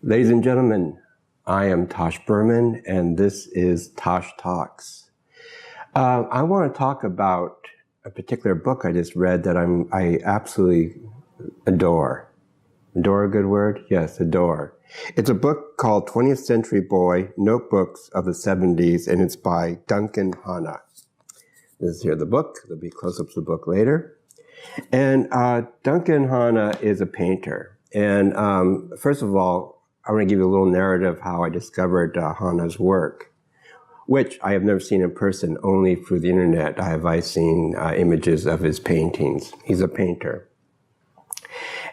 Ladies and gentlemen, I am Tosh Berman, and this is Tosh Talks. I want to talk about a particular book I just read that I absolutely adore. Adore a good word? Yes, adore. It's a book called 20th Century Boy, Notebooks of the 70s, and it's by Duncan Hannah. This is here the book. There'll be close-ups of the book later. And Duncan Hannah is a painter. And first of all, I want to give you a little narrative of how I discovered Hannah's work, which I have never seen in person, only through the internet have I seen images of his paintings. He's a painter.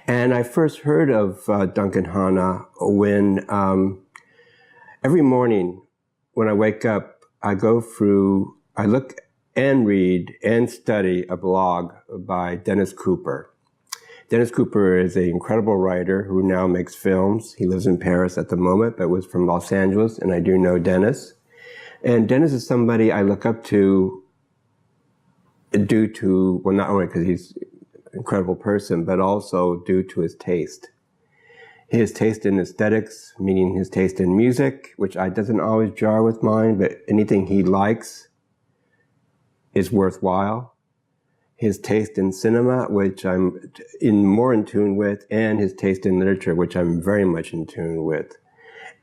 And I first heard of Duncan Hannah when every morning when I wake up, I look and read and study a blog by Dennis Cooper. Dennis Cooper is an incredible writer who now makes films. He lives in Paris at the moment, but was from Los Angeles, and I do know Dennis. And Dennis is somebody I look up to due to, well, not only because he's an incredible person, but also due to his taste. His taste in aesthetics, meaning his taste in music, which doesn't always jar with mine, but anything he likes is worthwhile. His taste in cinema, which I'm more in tune with, and his taste in literature, which I'm very much in tune with.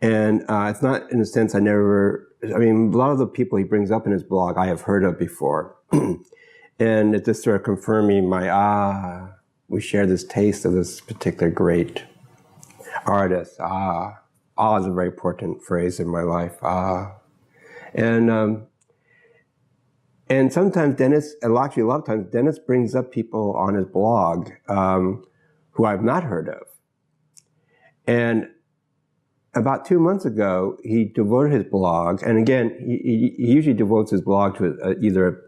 And it's not, in a sense, a lot of the people he brings up in his blog I have heard of before. And it's just sort of confirming we share this taste of this particular great artist. Is a very important phrase in my life. And sometimes a lot of times Dennis brings up people on his blog who I've not heard of. And about 2 months ago, he devoted his blog, and again, he usually devotes his blog to either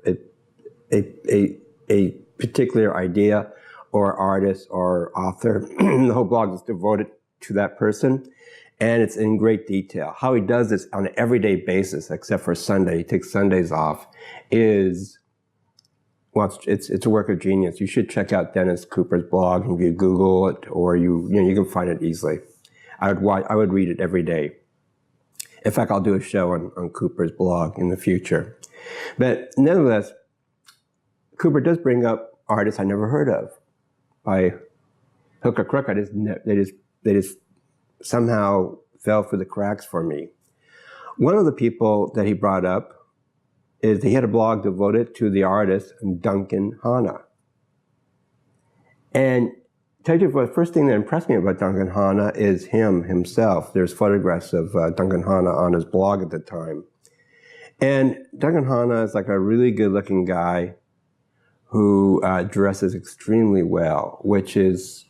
a particular idea or artist or author. The whole blog is devoted to that person. And it's in great detail. How he does this on an everyday basis, except for Sunday, he takes Sundays off, it's a work of genius. You should check out Dennis Cooper's blog, and you Google it, or you can find it easily. I would read it every day. In fact, I'll do a show on Cooper's blog in the future. But nevertheless, Cooper does bring up artists I never heard of. By hook or crook, they just somehow fell through the cracks for me. One of the people that he brought up is he had a blog devoted to the artist Duncan Hannah. And tell you the first thing that impressed me about Duncan Hannah is himself. There's photographs of Duncan Hannah on his blog at the time. And Duncan Hannah is like a really good-looking guy who dresses extremely well, which is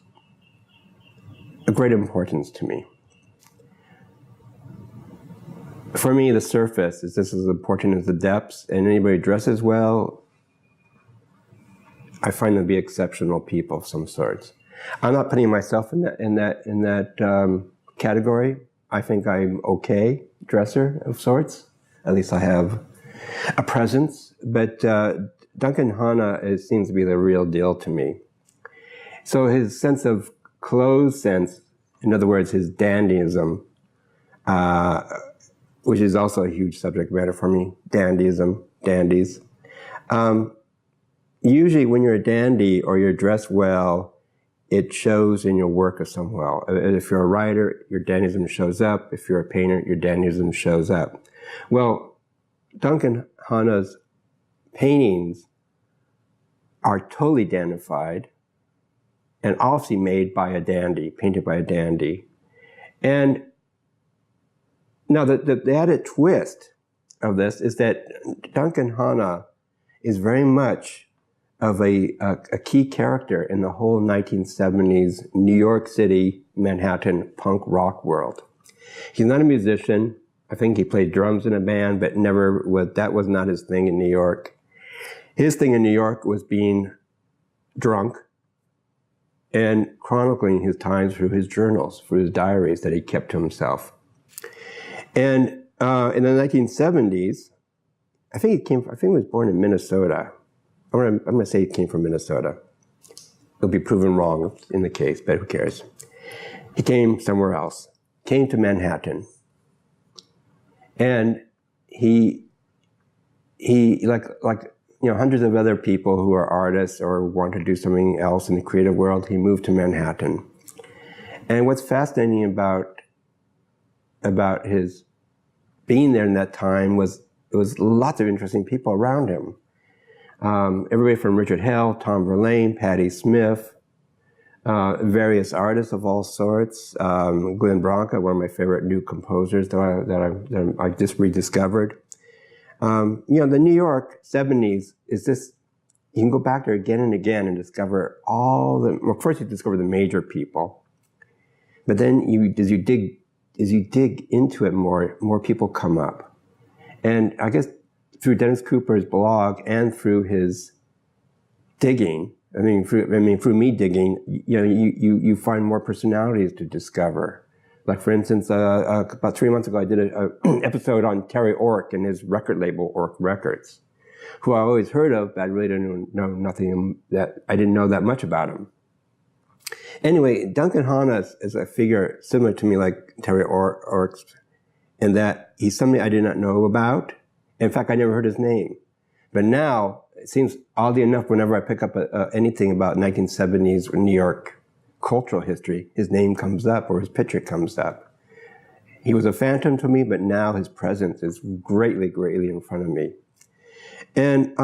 a great importance to me. For me, the surface is just as important as the depths, and anybody who dresses well, I find them to be exceptional people of some sorts. I'm not putting myself in that category. I think I'm okay dresser of sorts. At least I have a presence. But Duncan Hannah seems to be the real deal to me. So his sense of clothes sense, in other words, his dandyism, which is also a huge subject matter for me, dandyism, dandies. Usually when you're a dandy or you're dressed well, it shows in your work of some well. If you're a writer, your dandyism shows up. If you're a painter, your dandyism shows up. Well, Duncan Hannah's paintings are totally dandified, and obviously made by a dandy, painted by a dandy. And now the added twist of this is that Duncan Hannah is very much of a key character in the whole 1970s New York City, Manhattan punk rock world. He's not a musician. I think he played drums in a band, but that was not his thing in New York. His thing in New York was being drunk and chronicling his times through his journals, through his diaries that he kept to himself. And in the 1970s, I think he was born in Minnesota. I'm going to say he came from Minnesota. It'll be proven wrong in the case, but who cares? He came somewhere else. came to Manhattan. And he like hundreds of other people who are artists or want to do something else in the creative world, he moved to Manhattan. And what's fascinating about his being there in that time was there was lots of interesting people around him. Everybody from Richard Hell, Tom Verlaine, Patti Smith, various artists of all sorts. Glenn Branca, one of my favorite new composers that I just rediscovered. The New York 70s is this, you can go back there again and again and discover first you discover the major people, but then as you dig into it more people come up. And I guess through Dennis Cooper's blog and through his digging, through me digging, you find more personalities to discover. Like, for instance, about 3 months ago, I did an episode on Terry Ork and his record label, Ork Records, who I always heard of, but I really didn't know nothing I didn't know that much about him. Anyway, Duncan Hannah is a figure similar to me, like Terry Ork, in that he's somebody I did not know about. In fact, I never heard his name. But now, it seems oddly enough, whenever I pick up anything about 1970s New York cultural history, his name comes up or his picture comes up. He was a phantom to me, but now his presence is greatly, greatly in front of me. And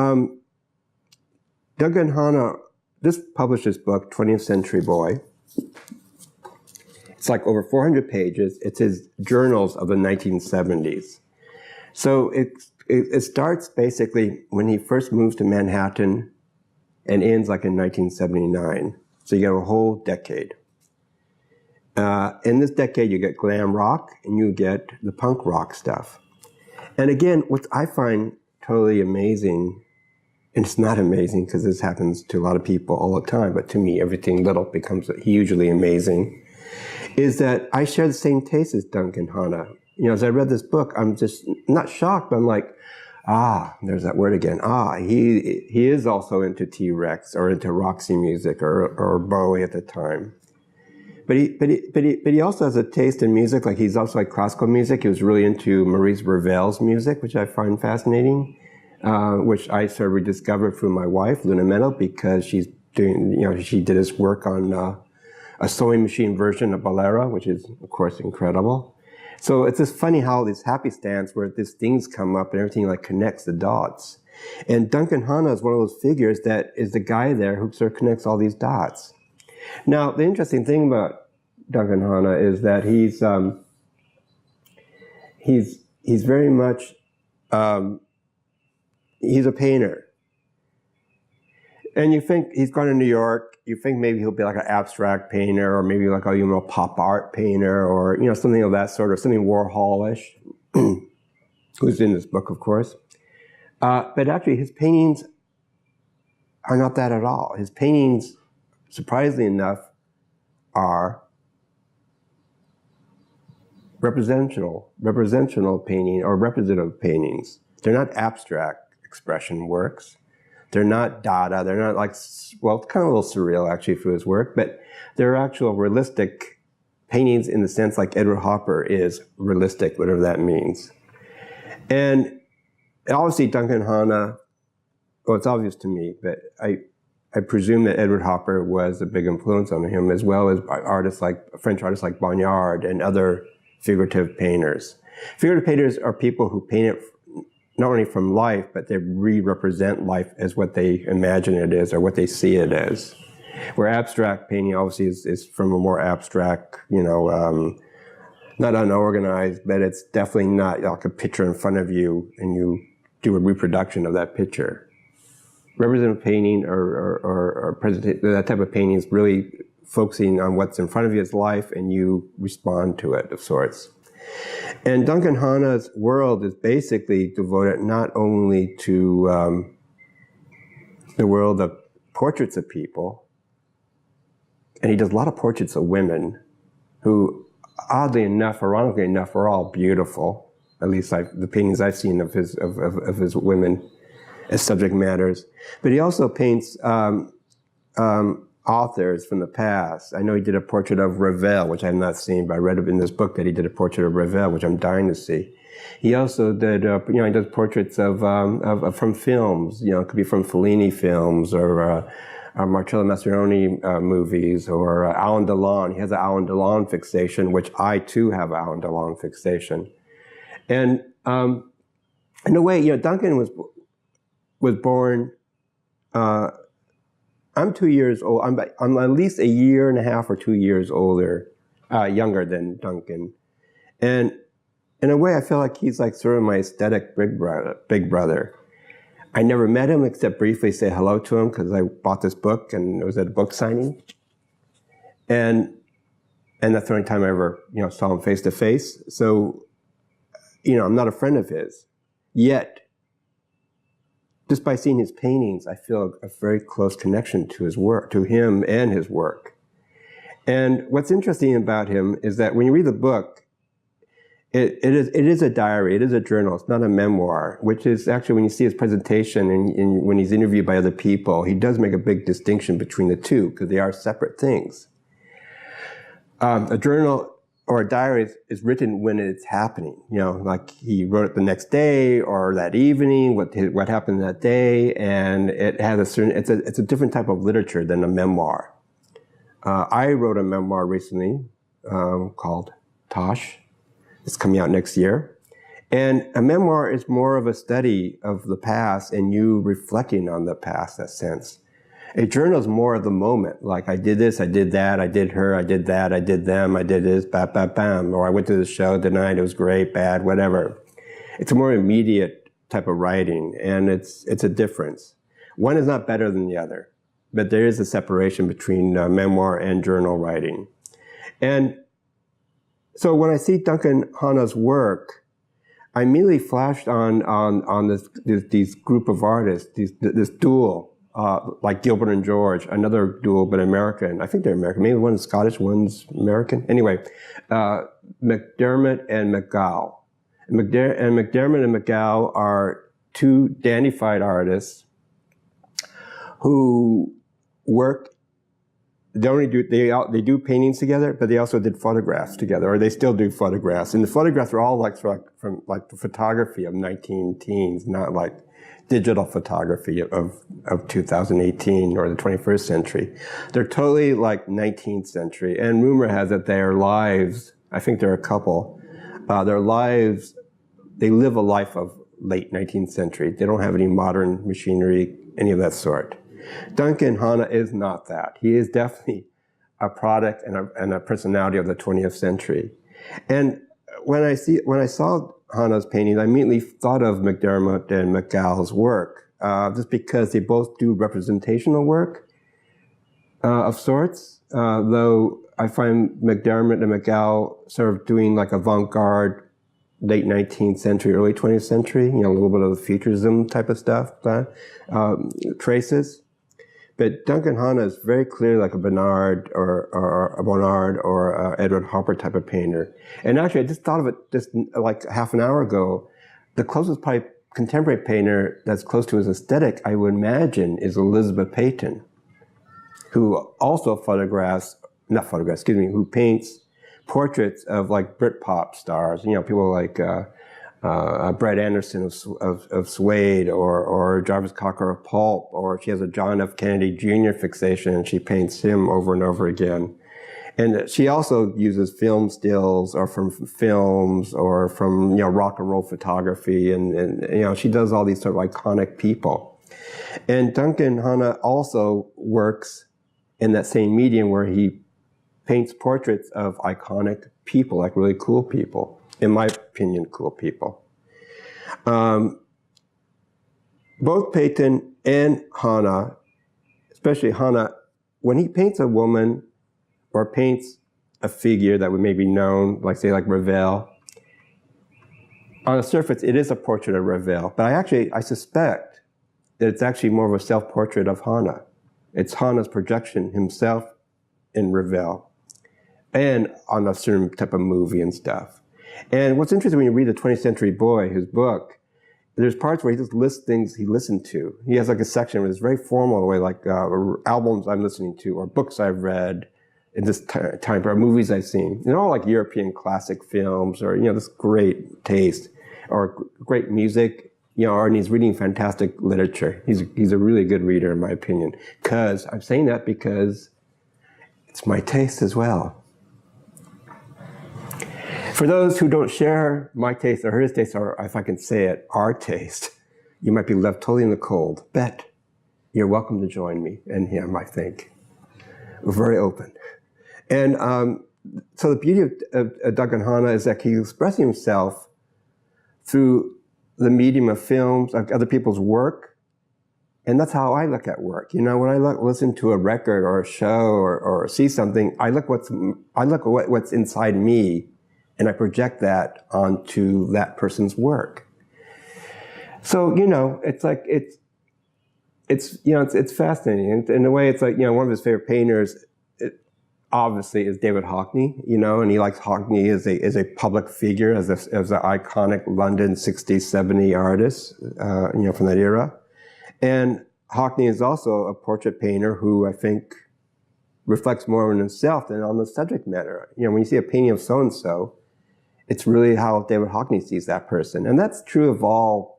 Duncan Hannah just published this book, 20th Century Boy. It's like over 400 pages. It's his journals of the 1970s. So it starts basically when he first moves to Manhattan and ends like in 1979. So you get a whole decade. In this decade, you get glam rock and you get the punk rock stuff. And again, what I find totally amazing, and it's not amazing because this happens to a lot of people all the time, but to me, everything little becomes hugely amazing, is that I share the same taste as Duncan Hannah. As I read this book, I'm just not shocked, but I'm like, there's that word again. He is also into T-Rex or into Roxy music or Bowie at the time. But he also has a taste in music. Like, he's also like classical music. He was really into Maurice Ravel's music, which I find fascinating, which I sort of rediscovered through my wife, Luna Meadow, because she's doing, she did his work on a sewing machine version of Bolero, which is, of course, incredible. So it's just funny how these happy stands where these things come up and everything like connects the dots. And Duncan Hannah is one of those figures that is the guy there who sort of connects all these dots. Now, the interesting thing about Duncan Hannah is that he's very much, he's a painter. And you think he's gone to New York, you think maybe he'll be like an abstract painter or maybe like a pop art painter or something of that sort, or something Warholish, who's in this book, of course. But actually, his paintings are not that at all. His paintings, surprisingly enough, are representational painting or representative paintings. They're not abstract expression works. They're not Dada. They're not like, well, it's kind of a little surreal actually for his work, but they're actual realistic paintings in the sense like Edward Hopper is realistic, whatever that means. And obviously Duncan Hannah, well, it's obvious to me, but I presume that Edward Hopper was a big influence on him, as well as French artists like Bonnard and other figurative painters. Figurative painters are people who paint it not only from life, but they re-represent life as what they imagine it is or what they see it as. Where abstract painting obviously is from a more abstract, not unorganized, but it's definitely not like a picture in front of you and you do a reproduction of that picture. Representative painting or that type of painting is really focusing on what's in front of you as life and you respond to it of sorts. And Duncan Hannah's world is basically devoted not only to the world of portraits of people, and he does a lot of portraits of women who, oddly enough, ironically enough, are all beautiful. At least the paintings I've seen of his women as subject matters. But he also paints authors from the past. I know he did a portrait of Ravel, which I have not seen, but I read in this book that he did a portrait of Ravel, which I'm dying to see. He also did, he does portraits of from films. It could be from Fellini films or Marcello Mastroianni movies or Alain Delon. He has an Alain Delon fixation, which I too have an Alain Delon fixation. And in a way, Duncan was born. I'm 2 years old. I'm at least a year and a half or 2 years younger than Duncan. And in a way, I feel like he's like sort of my aesthetic big brother. I never met him except briefly say hello to him because I bought this book and it was at a book signing. And that's the only time I ever, saw him face to face. So, I'm not a friend of his. Yet, just by seeing his paintings, I feel a very close connection to his work, to him and his work. And what's interesting about him is that when you read the book, it is a diary, it is a journal, it's not a memoir, which is actually when you see his presentation and when he's interviewed by other people, he does make a big distinction between the two because they are separate things. A journal or a diary is written when it's happening, like he wrote it the next day or that evening, what happened that day, and it has it's a different type of literature than a memoir. I wrote a memoir recently called Tosh. It's coming out next year. And a memoir is more of a study of the past and you reflecting on the past, in that sense. A journal is more of the moment, like I did this, I did that, I did her, I did that, I did them, I did this, bam, bam, bam. Or I went to the show tonight, it was great, bad, whatever. It's a more immediate type of writing, and it's a difference. One is not better than the other, but there is a separation between memoir and journal writing. And so when I see Duncan Hannah's work, I immediately flashed on these group of artists, this duo, like Gilbert and George, another duo, but American. I think they're American. Maybe one's Scottish, one's American. Anyway, McDermott and McGough. McDermott and McGough are two dandified artists who work. They do paintings together, but they also did photographs together, or they still do photographs. And the photographs are all from the photography of 19 teens, not like digital photography of 2018 or the 21st century. They're totally like 19th century. And rumor has it their lives, I think they're a couple, their lives, they live a life of late 19th century. They don't have any modern machinery, any of that sort. Duncan Hannah is not that. He is definitely a product and a personality of the 20th century. And when I saw Hannah's paintings, I immediately thought of McDermott and McGough's work, just because they both do representational work of sorts, though I find McDermott and McGough sort of doing like avant-garde late 19th century, early 20th century, a little bit of the futurism type of stuff, traces. But Duncan Hannah is very clearly like a Bonnard or Edward Hopper type of painter. And actually, I just thought of it just like half an hour ago. The closest probably contemporary painter that's close to his aesthetic, I would imagine, is Elizabeth Peyton, who also who paints portraits of like Britpop stars, people like Brett Anderson of Suede or Jarvis Cocker of Pulp, or she has a John F. Kennedy Jr. fixation and she paints him over and over again. And she also uses film stills or from films or from, rock and roll photography and she does all these sort of iconic people. And Duncan Hannah also works in that same medium where he paints portraits of iconic people, like really cool people. In my opinion, cool people. Both Peyton and Hana, especially Hana, when he paints a woman or paints a figure that would maybe known, like Ravel, on the surface, it is a portrait of Ravel. But I suspect that it's actually more of a self-portrait of Hana. It's Hana's projection himself in Ravel and on a certain type of movie and stuff. And what's interesting when you read The 20th Century Boy, his book, there's parts where he just lists things he listened to. He has like a section where it's very formal, the way like albums I'm listening to, or books I've read in this time, or movies I've seen. All like European classic films, or this great taste, or great music. And he's reading fantastic literature. He's a really good reader, in my opinion. Because I'm saying that because it's my taste as well. For those who don't share my taste or his taste, or if I can say it, our taste, you might be left totally in the cold. But you're welcome to join me and him, I think. We're very open. And so the beauty of Duncan Hannah is that he's expressing himself through the medium of films, of other people's work. And that's how I look at work. When I listen to a record or a show or see something, I look at what's inside me, and I project that onto that person's work. So, it's like, it's fascinating. In a way, it's like, one of his favorite painters, obviously, is David Hockney, and he likes Hockney as a public figure, as an iconic London 60s, 70s artist, from that era. And Hockney is also a portrait painter who I think reflects more on himself than on the subject matter. When you see a painting of so-and-so, it's really how David Hockney sees that person. And that's true of all,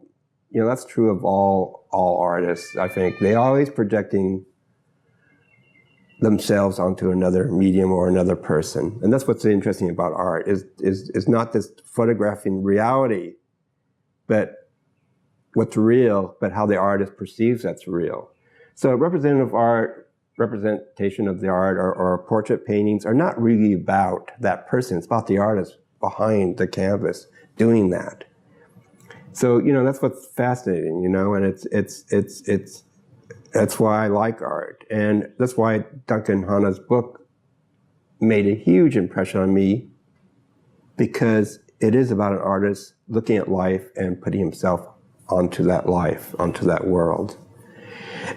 all artists, I think. They're always projecting themselves onto another medium or another person. And that's what's interesting about art, is not just photographing reality, but what's real, but how the artist perceives that's real. So representative art, representation of the art, or portrait paintings are not really about that person. It's about the artist behind the canvas doing that. So, that's what's fascinating, and that's why I like art. And that's why Duncan Hannah's book made a huge impression on me, because it is about an artist looking at life and putting himself onto that life, onto that world.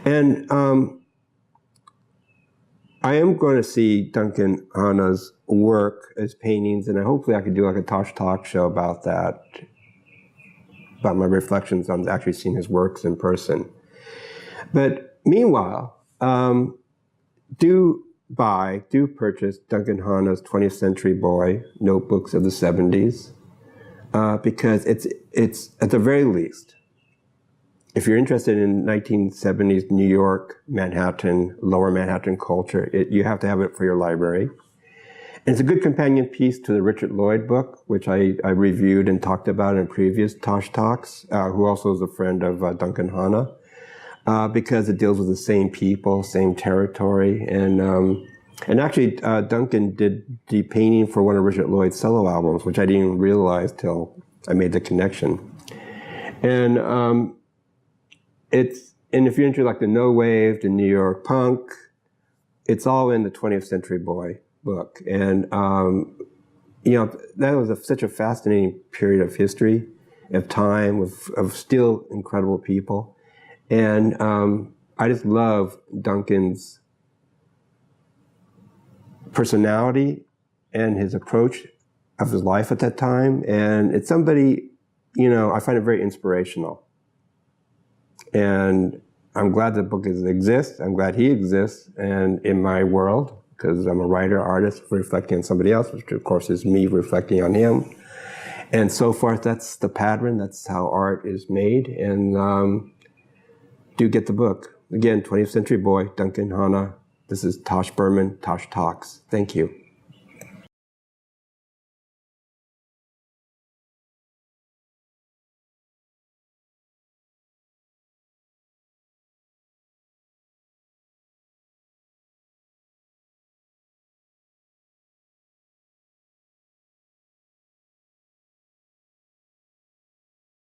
And I am going to see Duncan Hannah's work as paintings, and hopefully I could do like a Tosh talk show about that, about my reflections on actually seeing his works in person. But meanwhile, do purchase Duncan Hannah's 20th Century Boy notebooks of the 70s, because it's at the very least, if you're interested in 1970s New York, Manhattan, lower Manhattan culture, you have to have it for your library. And it's a good companion piece to the Richard Lloyd book, which I reviewed and talked about in previous Tosh Talks, who also is a friend of Duncan Hannah, because it deals with the same people, same territory. And actually, Duncan did the painting for one of Richard Lloyd's solo albums, which I didn't even realize till I made the connection. And and if you're into like the no wave, the New York punk, it's all in the 20th Century Boy book. And that was such a fascinating period of history, of time, of still incredible people. And I just love Duncan's personality and his approach of his life at that time. And it's somebody, I find it very inspirational. And I'm glad the book exists. I'm glad he exists, and in my world, because I'm a writer, artist, reflecting on somebody else, which of course is me reflecting on him. And so forth, that's the pattern. That's how art is made. And do get the book. Again, 20th Century Boy, Duncan Hannah. This is Tosh Berman, Tosh Talks. Thank you.